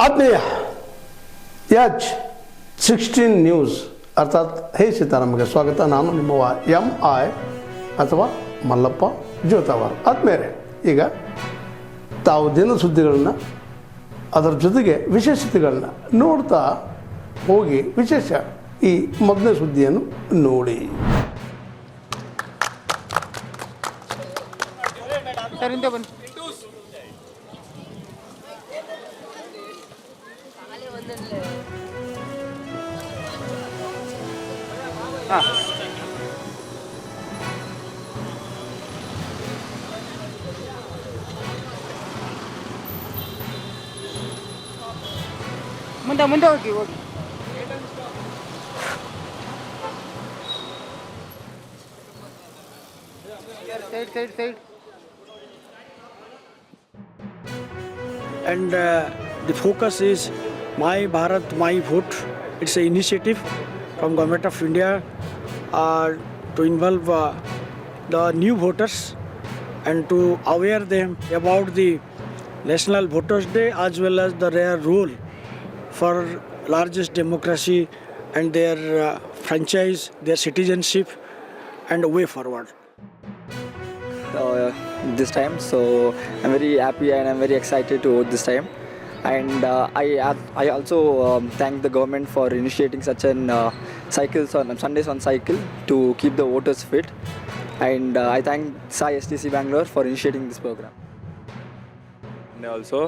ಆತ್ಮೀಯ H16 news ಅರ್ಥಾತ್ ಹೇ ಸೀತಾರಾಮ್ಗೆ ಸ್ವಾಗತ. ನಾನು ನಿಮ್ಮವ MI ಅಥವಾ ಮಲ್ಲಪ್ಪ ಜೋತಾವರ್. ಆದ್ಮೇಲೆ ಈಗ ತಾವು ದಿನ ಸುದ್ದಿಗಳನ್ನ ಅದರ ಜೊತೆಗೆ ವಿಶೇಷತೆಗಳನ್ನ ನೋಡ್ತಾ ಹೋಗಿ ವಿಶೇಷ ಈ ಮೊದಲನೇ ಸುದ್ದಿಯನ್ನು ನೋಡಿ. ಮುಂದೆ ಹೋಗಿ side. And the focus is My Bharat, My Vote. It's an initiative from Government of India to involve the new voters and to aware them about the National Voters Day as well as their role for largest democracy and their franchise, their citizenship and way forward. This time, so I'm very happy and I'm very excited to vote this time. And I also thank the government for initiating such an cycles on Sundays on cycle to keep the voters fit. And I thank Sai STC Bangalore for initiating this program. And also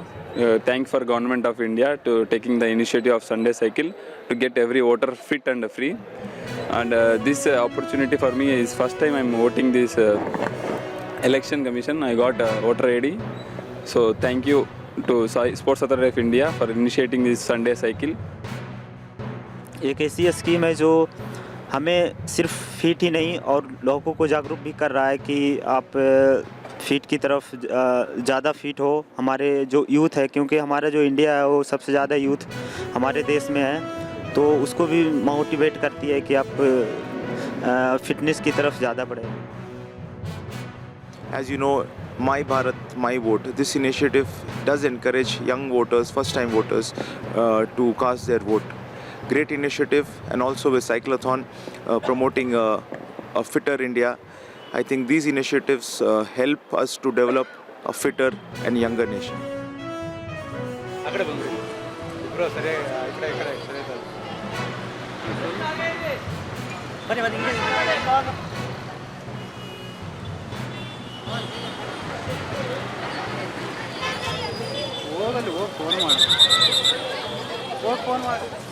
thank for Government of India to taking the initiative of Sunday cycle to get every voter fit and free. And this opportunity for me is first time I'm voting this election commission. I got voter ID. So thank you to Sports Authority of India for initiating this Sunday cycle. एक ऐसी scheme है जो हमें सिर्फ fit ही नहीं और लोगों को जागरूक भी कर रहा है कि आप फिट की तरफ ज़्यादा फिट हो. हमारे जो यूथ है, क्योंकि हमारा जो इंडिया है वो सबसे ज़्यादा यूथ हमारे देश में है, तो उसको भी मोटिवेट करती है कि आप फिटनेस की तरफ ज़्यादा बढ़े. As you know, My Bharat, My Vote. This initiative does encourage young voters, first-time voters, to cast their vote. Great initiative, and also with Cyclothon promoting a fitter India. I think these initiatives help us to develop a fitter and younger nation.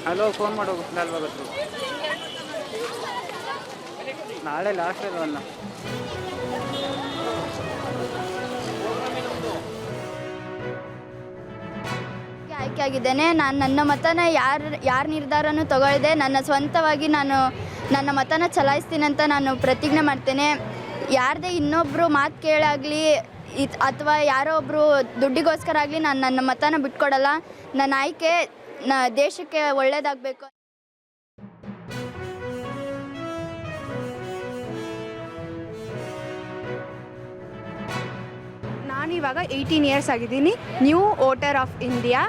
Hello, phone ಮಾಡು ಲಾಲ್ಬಾಗತ್ರು. ನಾಳೆ last ಅಲ್ವಲ್ಲ. ಆಯ್ಕೆ ಆಗಿದ್ದೇನೆ. ನಾನು ನನ್ನ ಮತನ ಯಾರ ನಿರ್ಧಾರನೂ ತಗೊಳ್ಳದೆ ನನ್ನ ಸ್ವಂತವಾಗಿ ನಾನು ನನ್ನ ಮತನ ಚಲಾಯಿಸ್ತೀನಿ ಅಂತ ನಾನು ಪ್ರತಿಜ್ಞೆ ಮಾಡ್ತೇನೆ. ಯಾರದೇ ಇನ್ನೊಬ್ಬರು ಮಾತು ಕೇಳಾಗಲಿ ಅಥವಾ ಯಾರೋ ಒಬ್ಬರು ದುಡ್ಡಿಗೋಸ್ಕರ ಆಗಲಿ ನಾನು ನನ್ನ ಮತನ ಬಿಟ್ಕೊಡಲ್ಲ. ನನ್ನ ಆಯ್ಕೆ ದೇಶಕ್ಕೆ ಒಳ್ಳೆಯದಾಗಬೇಕು. ನಾನಿವಾಗ 18 ಇಯರ್ಸ್ ಆಗಿದ್ದೀನಿ. New voter of India.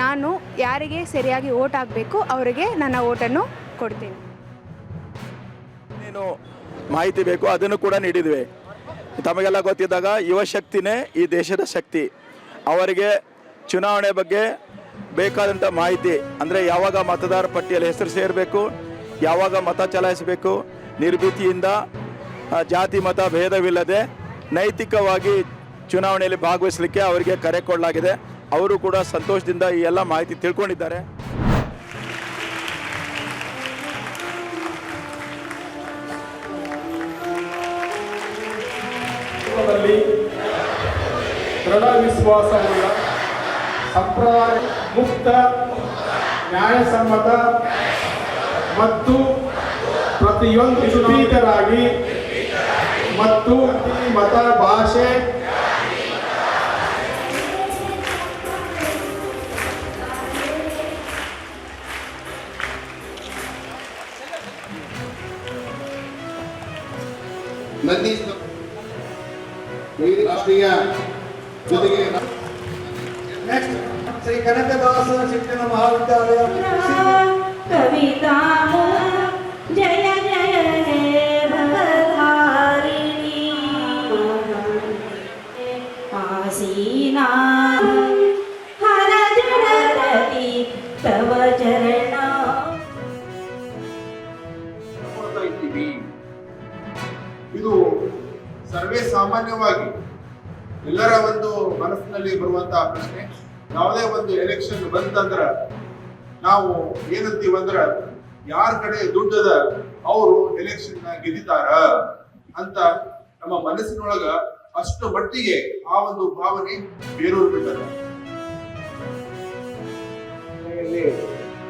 ನಾನು ಯಾರಿಗೆ ಸರಿಯಾಗಿ ವೋಟ್ ಆಗಬೇಕು ಅವರಿಗೆ ನನ್ನ ವೋಟನ್ನು ಕೊಡ್ತೀನಿ. ಏನು ಮಾಹಿತಿ ಬೇಕು ಅದನ್ನು ಕೂಡ ನೀಡಿದ್ವಿ. ತಮಗೆಲ್ಲ ಗೊತ್ತಿದ್ದಾಗ ಯುವ ಶಕ್ತಿನೇ ಈ ದೇಶದ ಶಕ್ತಿ. ಅವರಿಗೆ ಚುನಾವಣೆ ಬಗ್ಗೆ ಬೇಕಾದಂಥ ಮಾಹಿತಿ ಅಂದರೆ ಯಾವಾಗ ಮತದಾರ ಪಟ್ಟಿಯಲ್ಲಿ ಹೆಸರು ಸೇರಬೇಕು, ಯಾವಾಗ ಮತ ಚಲಾಯಿಸಬೇಕು, ನಿರ್ಭೀತಿಯಿಂದ ಜಾತಿ ಮತ ಭೇದವಿಲ್ಲದೆ ನೈತಿಕವಾಗಿ ಚುನಾವಣೆಯಲ್ಲಿ ಭಾಗವಹಿಸಲಿಕ್ಕೆ ಅವರಿಗೆ ಕರೆ ಕೊಡಲಾಗಿದೆ. ಅವರು ಕೂಡ ಸಂತೋಷದಿಂದ ಈ ಎಲ್ಲ ಮಾಹಿತಿ ತಿಳ್ಕೊಂಡಿದ್ದಾರೆ. ದೃಢ ವಿಶ್ವಾಸವುಳ್ಳ ಸಂಪ್ರದಾಯ ಮುಕ್ತ, ನ್ಯಾಯಸಮ್ಮತ ಮತ್ತು ಪ್ರತಿಯೊಂದು ನಿರ್ಭೀತರಾಗಿ ಮತ್ತು ಮತ ಭಾಷೆ ರಾಷ್ಟ್ರೀಯ ಜೊತೆಗೆ ನೆಕ್ಸ್ಟ್ ಶ್ರೀ ಕನಕದಾಸ ಶಿಕ್ಷಣ ಮಹಾವಿದ್ಯಾಲಯ ಕವಿತಾ ಜಯ ಜಯ ಹೇ ಭವಧಾರಿಣಿ ಆಸೀನಾ ಹರ ಜನರತಿ ತವ ಚರಣ. ಇದು ಸರ್ವೇ ಸಾಮಾನ್ಯವಾಗಿ ಎಲ್ಲರ ಒಂದು ಮನಸ್ಸಿನಲ್ಲಿ ಬರುವಂತಹ ಪ್ರಶ್ನೆ. ಯಾವುದೇ ಒಂದು ಎಲೆಕ್ಷನ್ ಬಂತಂದ್ರ ನಾವು ಏನಂತೀವಂದ್ರ ಯಾರ ಕಡೆ ದುಡ್ಡದ ಅವರು ಎಲೆಕ್ಷನ್ ಗೆದ್ದಿತಾರ ಅಂತ ನಮ್ಮ ಮನಸ್ಸಿನೊಳಗ ಅಷ್ಟು ಮಟ್ಟಿಗೆ ಆ ಒಂದು ಭಾವನೆ ಬೇರೂರು ಬಿಟ್ಟದ.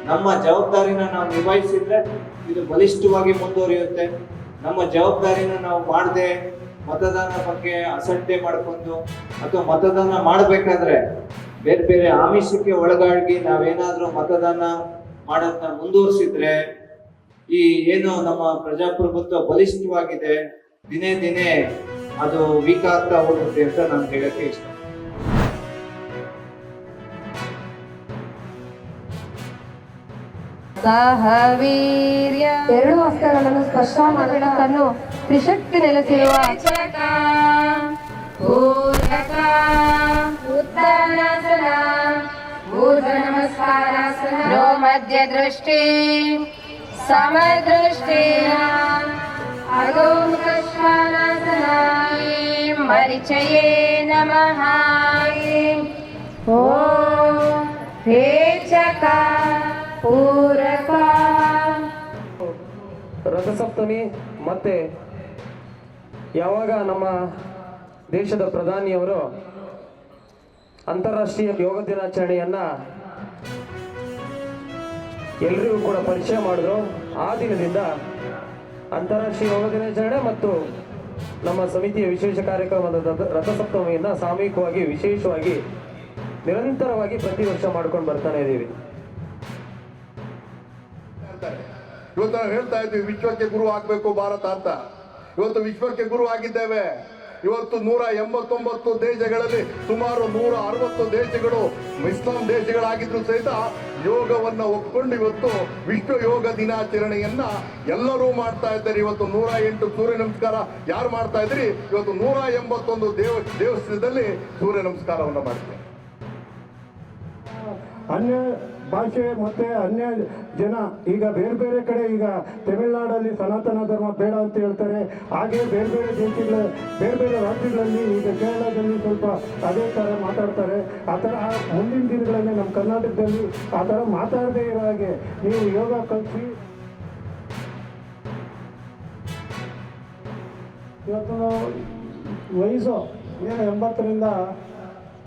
ನಮ್ಮ ಜವಾಬ್ದಾರಿನ ನಾವು ನಿಭಾಯಿಸಿದ್ರೆ ಇದು ಬಲಿಷ್ಠವಾಗಿ ಮುಂದುವರಿಯುತ್ತೆ. ನಮ್ಮ ಜವಾಬ್ದಾರಿನ ನಾವು ಮಾಡದೆ ಮತದಾನ ಬಗ್ಗೆ ಅಸಡ್ಡೆ ಮಾಡ್ಕೊಂಡು ಅಥವಾ ಮತದಾನ ಮಾಡಬೇಕಾದ್ರೆ ಬೇರೆ ಬೇರೆ ಆಮಿಷಕ್ಕೆ ಒಳಗಾಗಿ ನಾವೇನಾದ್ರೂ ಮತದಾನ ಮಾಡೋದನ್ನ ಮುಂದುವರಿಸಿದ್ರೆ ಈ ಏನು ನಮ್ಮ ಪ್ರಜಾಪ್ರಭುತ್ವ ಬಲಿಷ್ಠವಾಗಿದೆ ದಿನೇ ದಿನೇ ಅದು ವೀಕ್ ಆಗ್ತಾ ಹೋಗುತ್ತೆ ಅಂತ ನಾನು ಹೇಳಕ್ಕೆ ಇಷ್ಟ. ಸಹವೀರ್ಯ ಎರಡು ಹಸ್ತಗಳನ್ನು ಸ್ಪರ್ಶ ಮಾಡಲು ತ್ರಿಶಕ್ತಿ ನೆಲೆಸಿರುವ ಉತ್ತರಾಸನ ಊರ್ಧ್ವ ನಮಸ್ಕಾರಾಸನ ಮಧ್ಯ ದೃಷ್ಟಿ ಸಮದೃಷ್ಟಿ ಅಧೋಮುಖ ಶ್ವಾನಾಸನ ಮರಿಚಯೇ ನಮಃ. ಓಂ ರೇಚಕ ಪೂರಕ. ರಥಸಪ್ತಮಿ ಮತ್ತೆ ಯಾವಾಗ ನಮ್ಮ ದೇಶದ ಪ್ರಧಾನಿಯವರು ಅಂತಾರಾಷ್ಟ್ರೀಯ ಯೋಗ ದಿನಾಚರಣೆಯನ್ನ ಎಲ್ರಿಗೂ ಕೂಡ ಪರಿಚಯ ಮಾಡಿದ್ರು, ಆ ದಿನದಿಂದ ಅಂತಾರಾಷ್ಟ್ರೀಯ ಯೋಗ ದಿನಾಚರಣೆ ಮತ್ತು ನಮ್ಮ ಸಮಿತಿಯ ವಿಶೇಷ ಕಾರ್ಯಕ್ರಮದ ರಥಸಪ್ತಮಿಯನ್ನ ಸಾಮೂಹಿಕವಾಗಿ ವಿಶೇಷವಾಗಿ ನಿರಂತರವಾಗಿ ಪ್ರತಿ ವರ್ಷ ಮಾಡ್ಕೊಂಡು ಬರ್ತಾನೆ ಇದ್ದೀವಿ. ಇವತ್ತು ನಾವು ಹೇಳ್ತಾ ಇದ್ವಿ ವಿಶ್ವಕ್ಕೆ ಗುರು ಆಗ್ಬೇಕು ಭಾರತ ಅಂತ. ಇವತ್ತು ವಿಶ್ವಕ್ಕೆ ಗುರು ಆಗಿದ್ದೇವೆ. ಇವತ್ತು 189 ದೇಶಗಳಲ್ಲಿ ಸುಮಾರು 160 ದೇಶಗಳು ಇಸ್ಲಾಂ ದೇಶಗಳಾಗಿದ್ರು ಸಹಿತ ಯೋಗವನ್ನ ಒಪ್ಪಿಕೊಂಡು ಇವತ್ತು ವಿಶ್ವ ಯೋಗ ದಿನಾಚರಣೆಯನ್ನ ಎಲ್ಲರೂ ಮಾಡ್ತಾ ಇದ್ದಾರೆ. ಇವತ್ತು 108 ಸೂರ್ಯ ನಮಸ್ಕಾರ ಯಾರು ಮಾಡ್ತಾ ಇದ್ರಿ, ಇವತ್ತು 181 ದೇವಸ್ಥಾನದಲ್ಲಿ ಸೂರ್ಯ ನಮಸ್ಕಾರವನ್ನ ಮಾಡ್ತಾರೆ. ಅನ್ಯ ಭಾಷೆ ಮತ್ತೆ ಅನ್ಯ ಜನ ಈಗ ಬೇರೆ ಬೇರೆ ಕಡೆ ಈಗ ತಮಿಳುನಾಡಲ್ಲಿ ಸನಾತನ ಧರ್ಮ ಬೇಡ ಅಂತ ಹೇಳ್ತಾರೆ. ಹಾಗೆ ಬೇರೆ ಬೇರೆ ದೇಶಗಳ ಬೇರೆ ಬೇರೆ ರಾಜ್ಯಗಳಲ್ಲಿ ಈಗ ಕೇರಳದಲ್ಲಿ ಸ್ವಲ್ಪ ಅದೇ ಥರ ಮಾತಾಡ್ತಾರೆ. ಆ ಥರ ಮುಂದಿನ ದಿನಗಳಲ್ಲಿ ನಮ್ಮ ಕರ್ನಾಟಕದಲ್ಲಿ ಆ ಥರ ಮಾತಾಡದೇ ಇರೋ ಹಾಗೆ ನೀವು ಯೋಗ ಕಲಿಸಿ. ಇವತ್ತು ವಯಸ್ಸು ಏನು 80ರಿಂದ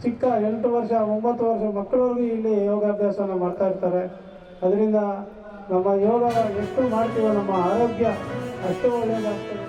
ಚಿಕ್ಕ 8 ವರ್ಷ 9 ವರ್ಷ ಮಕ್ಕಳವರೆಗೂ ಇಲ್ಲಿ ಯೋಗಾಭ್ಯಾಸನ ಮಾಡ್ತಾ ಇರ್ತಾರೆ. ಅದರಿಂದ ನಮ್ಮ ಯೋಗ ಎಷ್ಟು ಮಾಡ್ತೀವೋ ನಮ್ಮ ಆರೋಗ್ಯ ಅಷ್ಟು ಒಳ್ಳೆಯದಾಗ್ತದೆ.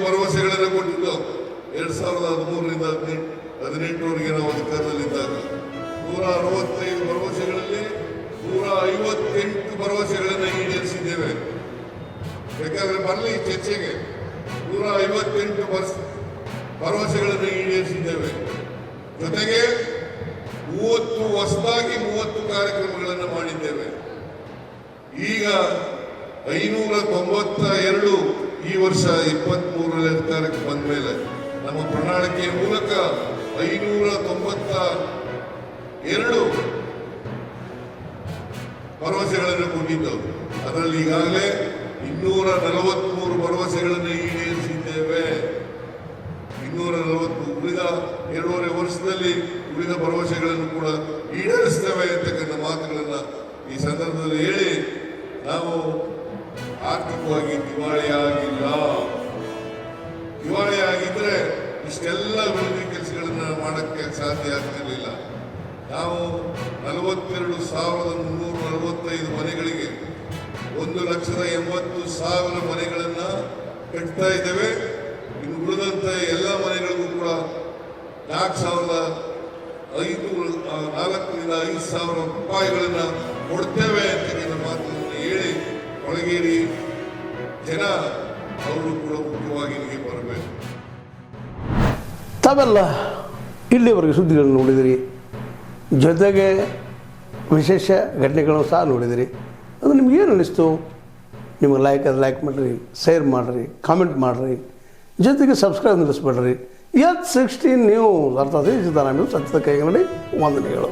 ಭರವಸೆಗಳನ್ನು ಕೊಟ್ಟಿದ್ದು 2013ರಿಂದ 2018ವರೆಗೆ ನಾವು ಅಧಿಕಾರದಲ್ಲಿದ್ದಾಗ 165 ಭರವಸೆಗಳಲ್ಲಿ 158 ಭರವಸೆಗಳನ್ನು ಈಡೇರಿಸಿದ್ದೇವೆ. ಬೇಕಾದ್ರೆ ಬರಲಿ ಚರ್ಚೆಗೆ. 158 ಭರವಸೆಗಳನ್ನು ಈಡೇರಿಸಿದ್ದೇವೆ. ಜೊತೆಗೆ 30 ಹೊಸದಾಗಿ 30 ಕಾರ್ಯಕ್ರಮಗಳನ್ನು ಮಾಡಿದ್ದೇವೆ. ಈಗ 592 ಈ ವರ್ಷ 23ರಲ್ಲಿ ಅಧಿಕಾರಕ್ಕೆ ಬಂದ ಮೇಲೆ ನಮ್ಮ ಪ್ರಣಾಳಿಕೆಯ ಮೂಲಕ 592 ಭರವಸೆಗಳನ್ನು ಕೊಟ್ಟಿದ್ದವು. ಅದರಲ್ಲಿ ಈಗಾಗಲೇ 243 ಭರವಸೆಗಳನ್ನು ಈಡೇರಿಸಿದ್ದೇವೆ. 240 ಉಳಿದ 2.5 ವರ್ಷದಲ್ಲಿ ಉಳಿದ ಭರವಸೆಗಳನ್ನು ಕೂಡ ಈಡೇರಿಸ್ತೇವೆ ಅಂತಕ್ಕಂಥ ಮಾತುಗಳನ್ನು ಈ ಸಂದರ್ಭದಲ್ಲಿ ಹೇಳಿ, ನಾವು ಆರ್ಥಿಕವಾಗಿ ದಿವಾಳಿಯಾಗಿಲ್ಲ. ದಿವಾಳಿಯಾಗಿದ್ರೆ ಇಷ್ಟೆಲ್ಲ ಅಭಿವೃದ್ಧಿ ಕೆಲಸಗಳನ್ನ ಮಾಡಕ್ಕೆ ಸಾಧ್ಯ ಆಗ್ತಿರ್ಲಿಲ್ಲ. ನಾವು 42,345 ಮನೆಗಳಿಗೆ 1,80,000 ಮನೆಗಳನ್ನ ಕಟ್ತಾ ಇದ್ದೇವೆ. ಇನ್ನು ಉಳಿದಂತ ಎಲ್ಲ ಮನೆಗಳಿಗೂ ಕೂಡ 4,500 ರೂಪಾಯಿಗಳನ್ನ ಕೊಡ್ತೇವೆ ಅಂತಕ್ಕಂಥ ಮಾತನ್ನು ಹೇಳಿ, ಕೊಳಗೇರಿ ಜನ ಅವರು ಕೂಡ ಮುಖ್ಯವಾಗಿ ಇಲ್ಲಿಗೆ ಬರಬೇಕು. ತಾವೆಲ್ಲ ಇಲ್ಲಿವರೆಗೆ ಸುದ್ದಿಗಳನ್ನು ನೋಡಿದಿರಿ, ಜೊತೆಗೆ ವಿಶೇಷ ಘಟನೆಗಳನ್ನು ಸಹ ನೋಡಿದಿರಿ. ಅದು ನಿಮ್ಗೇನು ಅನ್ನಿಸ್ತು? ನಿಮಗೆ ಲೈಕ್ ಮಾಡಿರಿ, ಶೇರ್ ಮಾಡಿರಿ, ಕಾಮೆಂಟ್ ಮಾಡಿರಿ, ಜೊತೆಗೆ ಸಬ್ಸ್ಕ್ರೈಬ್ ನಿಲ್ಲಿಸ್ಬೇಡ್ರಿ. H16 ನ್ಯೂಸ್ ಅರ್ಥಾತ್ ಸೀತಾರಾಮ್ ನ್ಯೂಸ್ ಸತ್ಯದ ಕೈಗನ್ನಡಿ ವಂದನೆಗಳು.